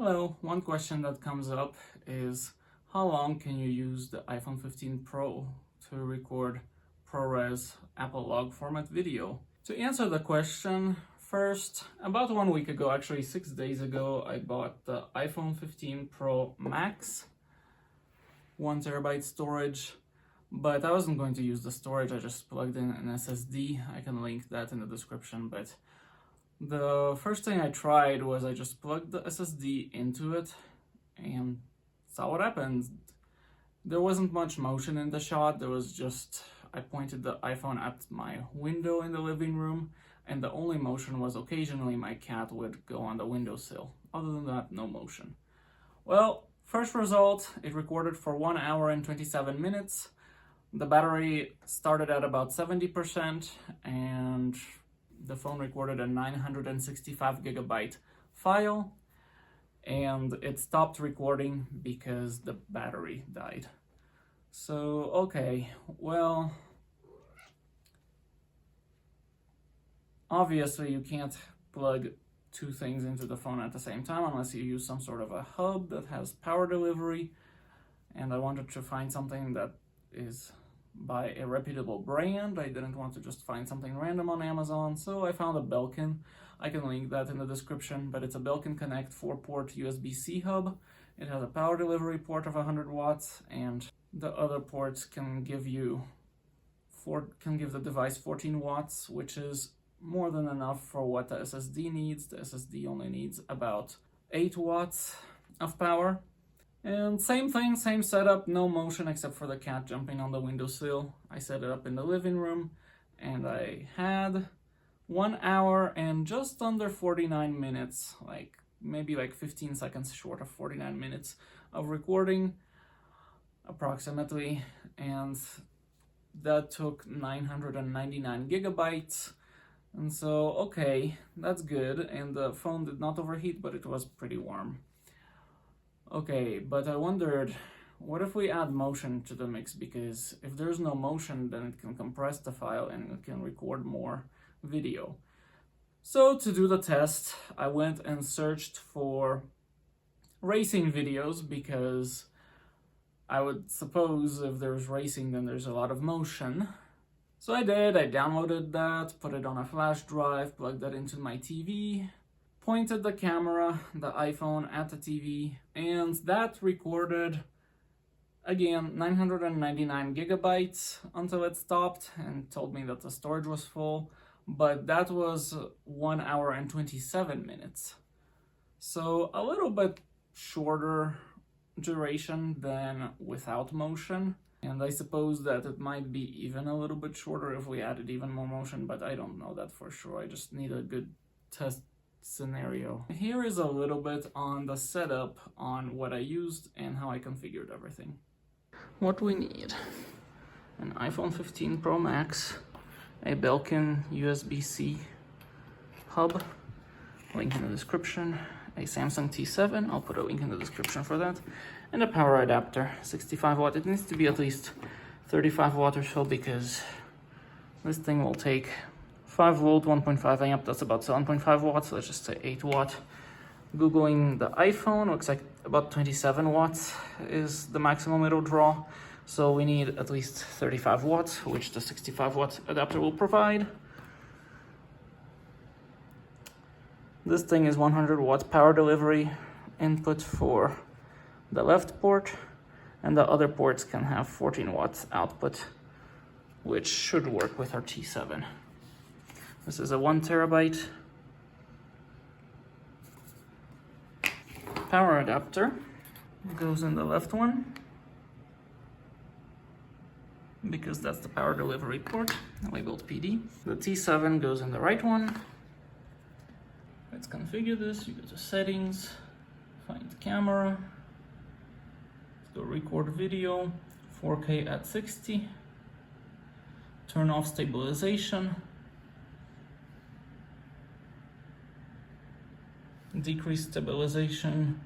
Hello, one question that comes up is how long can you use the iPhone 15 Pro to record ProRes Apple log format video? To answer the question, first, about 1 week ago, actually 6 days ago, I bought the iPhone 15 Pro Max, 1TB storage, but I wasn't going to use the storage, I just plugged in an SSD. I can link that in the description, but the first thing I tried was I just plugged the SSD into it and saw what happened. There wasn't much motion in the shot. There was just, I pointed the iPhone at my window in the living room, and the only motion was occasionally my cat would go on the windowsill. Other than that, no motion. Well, first result, it recorded for 1 hour and 27 minutes. The battery started at about 70%, and the phone recorded a 965 gigabyte file, and it stopped recording because the battery died. So, okay, well, obviously you can't plug two things into the phone at the same time unless you use some sort of a hub that has power delivery, and I wanted to find something that is by a reputable brand. I didn't want to just find something random on Amazon, so I found a Belkin. I can link that in the description, but it's a Belkin Connect 4-port USB-C hub. It has a power delivery port of 100 watts, and the other ports can give the device 14 watts, which is more than enough for what the SSD needs. The SSD only needs about 8 watts of power. And same thing, same setup, no motion except for the cat jumping on the windowsill. I set it up in the living room, and I had 1 hour and just under 49 minutes, maybe 15 seconds short of 49 minutes of recording, approximately, and that took 999 gigabytes. And so, okay, that's good, and the phone did not overheat, but it was pretty warm. Okay, but I wondered, what if we add motion to the mix? Because if there's no motion, then it can compress the file and it can record more video. So to do the test, I went and searched for racing videos, because I would suppose if there's racing, then there's a lot of motion. So I did, I downloaded that, put it on a flash drive, plugged that into my TV, pointed the camera, the iPhone, at the TV, and that recorded, again, 999 gigabytes until it stopped and told me that the storage was full, but that was 1 hour and 27 minutes. So a little bit shorter duration than without motion, and I suppose that it might be even a little bit shorter if we added even more motion, but I don't know that for sure. I just need a good test scenario. Here is a little bit on the setup, on what I used and how I configured everything. What we need: an iPhone 15 Pro Max, a Belkin USB-C hub, link in the description, a Samsung T7, I'll put a link in the description for that, and a power adapter, 65 watt. It needs to be at least 35 watt or so, because this thing will take 5 volt, 1.5 amp, that's about 7.5 watts, so let's just say 8 watt. Googling the iPhone, looks like about 27 watts is the maximum it'll draw, so we need at least 35 watts, which the 65 watt adapter will provide. This thing is 100 watts power delivery input for the left port, and the other ports can have 14 watts output, which should work with our T7. This is a 1 terabyte power adapter. It goes in the left one, because that's the power delivery port, labeled PD. The T7 goes in the right one. Let's configure this. You go to settings, find camera, let's go record video, 4K at 60, turn off stabilization, decrease stabilization,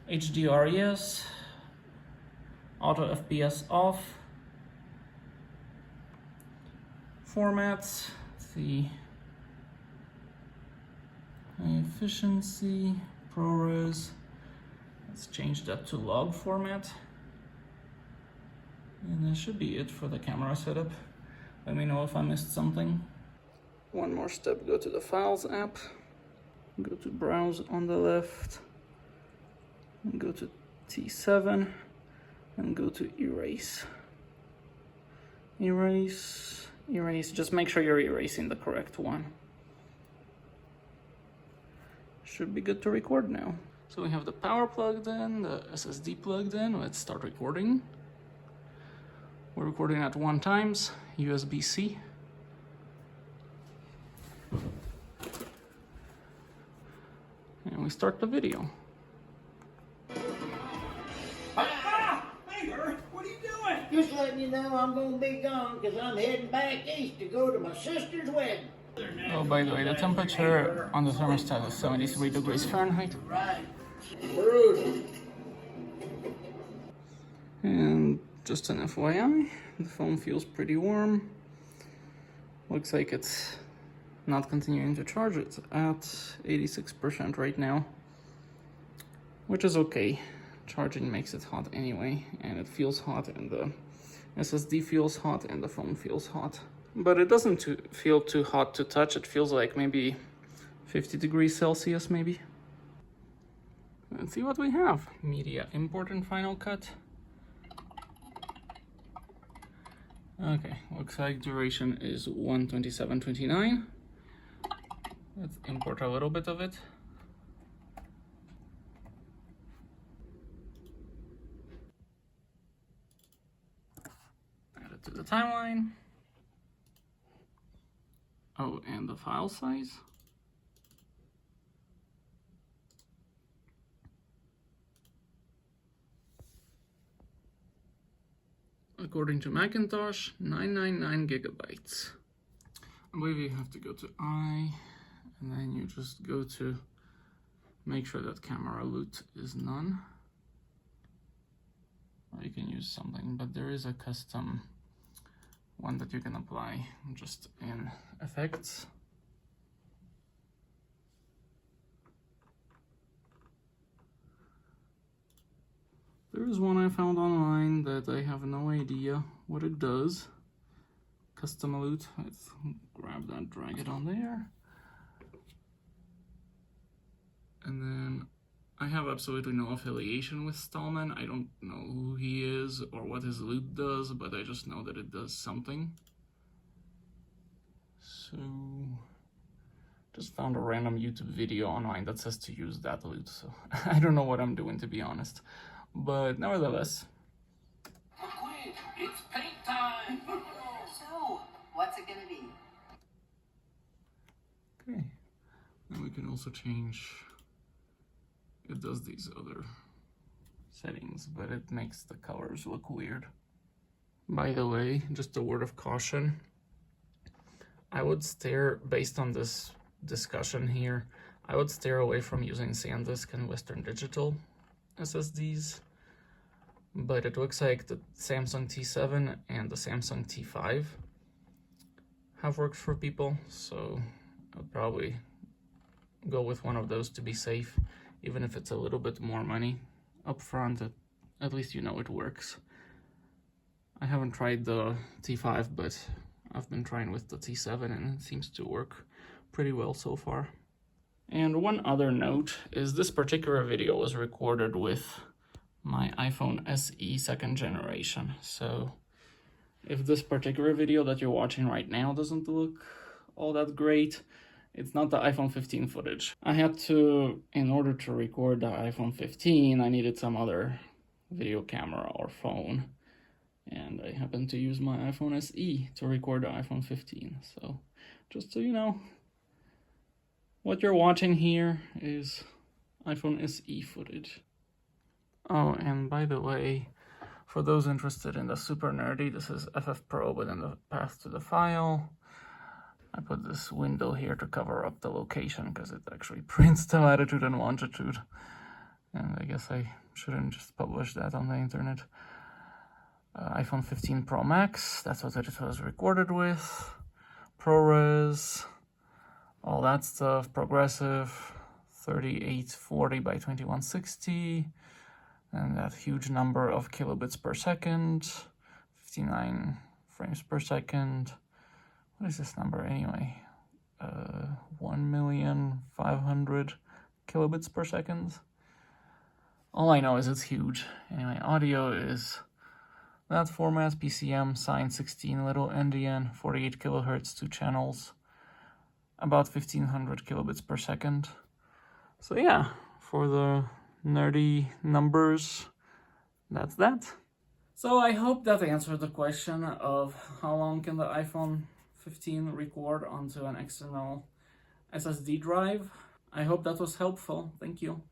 HDR yes, auto FPS off, formats, see, efficiency, ProRes, Let's change that to log format. And that should be it for the camera setup. Let me know if I missed something. One more step, go to the Files app. Go to Browse on the left. And go to T7. And go to Erase. Erase. Just make sure you're erasing the correct one. Should be good to record now. So we have the power plugged in, the SSD plugged in. Let's start recording. We're recording at 1 times, USB-C. And we start the video. Hey, Bert, what are you doing? Just letting you know I'm gonna be gone because I'm heading back east to go to my sister's wedding. Oh, by the way, the temperature on the thermostat is 73 degrees Fahrenheit. Right. Brutal. And just an FYI, the phone feels pretty warm. Looks like it's not continuing to charge. It's at 86% right now, which is okay. Charging makes it hot anyway, and it feels hot, and the SSD feels hot, and the phone feels hot. But it doesn't feel too hot to touch. It feels like maybe 50 degrees Celsius, maybe. Let's see what we have. Media import and Final Cut. Okay, looks like duration is 127.29. Let's import a little bit of it. Add it to the timeline. Oh, and the file size. According to Macintosh, 999 gigabytes. I believe you have to go to I, and then you just go to make sure that camera loot is none. Or you can use something, but there is a custom one that you can apply just in effects. There is one I found online that I have no idea what it does. Custom loot. Let's grab that, drag it on there. And then I have absolutely no affiliation with Stallman. I don't know who he is or what his loot does, but I just know that it does something. So, just found a random YouTube video online that says to use that loot, so I don't know what I'm doing, to be honest. But nevertheless. Quick, it's paint time! So, what's it gonna be? Okay. And we can also change. It does these other settings, but it makes the colors look weird. By the way, just a word of caution. I would steer, based on this discussion here, I would steer away from using SanDisk and Western Digital SSDs. But it looks like the Samsung T7 and the Samsung T5 have worked for people, so I'd probably go with one of those to be safe. Even if it's a little bit more money up front, at least you know it works. I haven't tried the T5, but I've been trying with the T7 and it seems to work pretty well so far. And one other note is this particular video was recorded with my iPhone SE 2nd generation. So if this particular video that you're watching right now doesn't look all that great, it's not the iPhone 15 footage. I had to, in order to record the iPhone 15, I needed some other video camera or phone. And I happened to use my iPhone SE to record the iPhone 15. So just so you know, what you're watching here is iPhone SE footage. Oh, and by the way, for those interested in the super nerdy, this is FFmpeg, but in the path to the file. I put this window here to cover up the location because it actually prints the latitude and longitude. And I guess I shouldn't just publish that on the internet. iPhone 15 Pro Max, that's what it was recorded with. ProRes, all that stuff, progressive, 3840 by 2160. and that huge number of kilobits per second, 59 frames per second. What is this number anyway? 1,500,000 kilobits per second. All I know is it's huge. Anyway, audio is that format, PCM, sine 16, little endian, 48 kilohertz, 2 channels, about 1500 kilobits per second. So yeah, for the nerdy numbers, that's that. So I hope that answered the question of how long can the iPhone 15 record onto an external SSD drive. I hope that was helpful. Thank you.